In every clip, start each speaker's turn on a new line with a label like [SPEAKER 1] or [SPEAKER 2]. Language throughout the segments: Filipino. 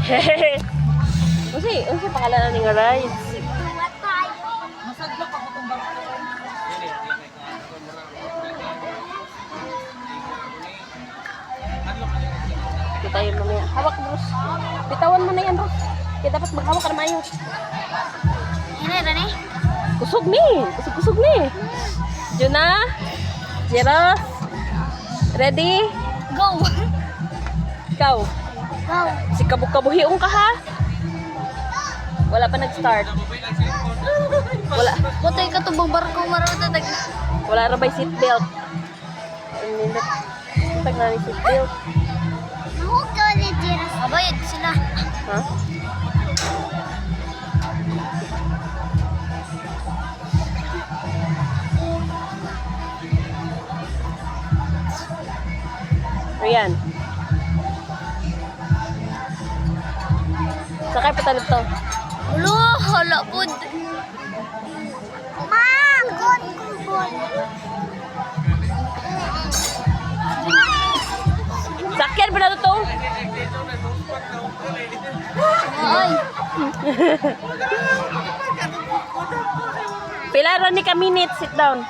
[SPEAKER 1] Hehehe. Unsi pangalan ni nga rides.
[SPEAKER 2] Masadlok ako itong bangko.
[SPEAKER 1] Kita tayo mamaya. Hawak, Bruce. Bitawan mo na yan, Bruce. Kaya dapat maghawak ka na maayos.
[SPEAKER 3] Ini Rani.
[SPEAKER 1] Kusog ni. Kusog ni. Juna. Jero. Ready?
[SPEAKER 3] Go.
[SPEAKER 1] Ikaw.
[SPEAKER 3] Go.
[SPEAKER 1] Si kabuk-kabuhiong ka ha? Wala pa nag-start. Wala.
[SPEAKER 3] Butoy ka tubong barko maruta dag.
[SPEAKER 1] Wala ra bay seatbelt. Tag na ni seatbelt.
[SPEAKER 3] Mahug ka ni Jiras. Abayad sila.
[SPEAKER 1] Ha? Ayan. Sakay pa talib to.
[SPEAKER 3] Ulo, hala pud. Ma, good.
[SPEAKER 1] Sakyan pa na to.
[SPEAKER 3] Ay.
[SPEAKER 1] Pila ra ni ka minute, sit down.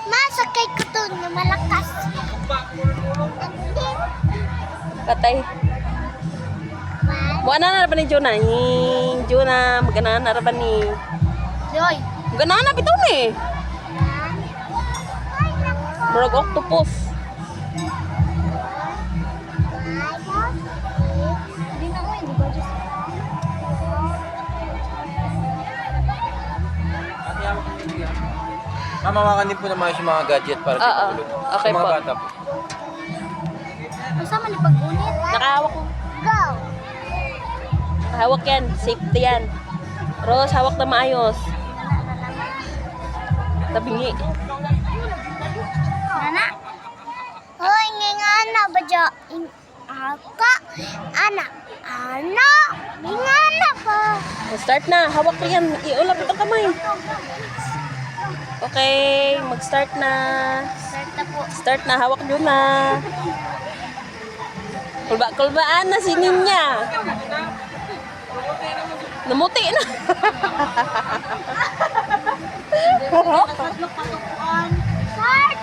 [SPEAKER 3] Masakay ko to na malakas.
[SPEAKER 1] Katay. Buana na ba ni Jonah? Jonah, magana na ba ni?
[SPEAKER 3] Doy.
[SPEAKER 1] Magana na bitaw ni. Murag octopus.
[SPEAKER 3] Hindi na mo, hindi ba just
[SPEAKER 2] Mamawakan din po naman yung mga gadget para
[SPEAKER 1] Oo.
[SPEAKER 2] sa tulog.
[SPEAKER 1] Okay
[SPEAKER 2] Sa mga
[SPEAKER 1] po.
[SPEAKER 2] bata po.
[SPEAKER 3] Kasama ni pag-unit?
[SPEAKER 1] Nakahawak ko.
[SPEAKER 3] Go!
[SPEAKER 1] Hawak yan. Safety yan. Rose, hawak na maayos. Tabingi.
[SPEAKER 3] Nana? Hoy, ngingana ba dyan? Aka? Anak? Ano? Ngingana ka?
[SPEAKER 1] Start na. Hawak ko yan. Iulap ito kamay. Okay. Mag-start na.
[SPEAKER 3] Start na po.
[SPEAKER 1] Start na. Hawak nyo na. Kulbaan na si Ninya. Namuti na.
[SPEAKER 3] Start!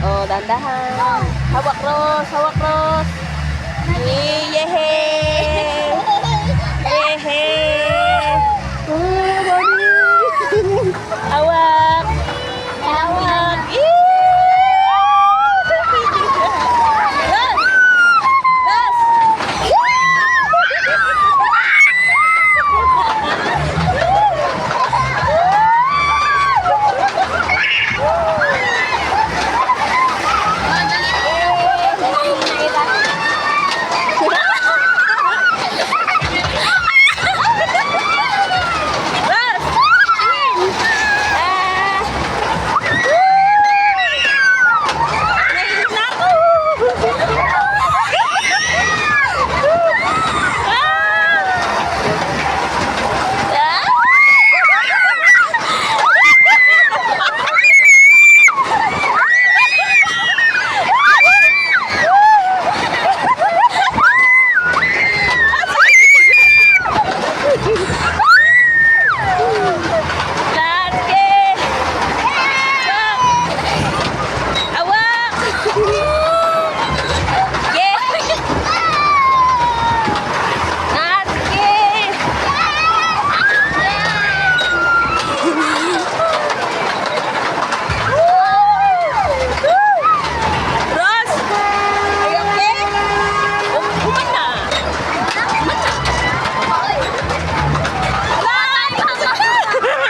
[SPEAKER 1] Oh, dandahan. Hawak, Rose. Hawak, Rose.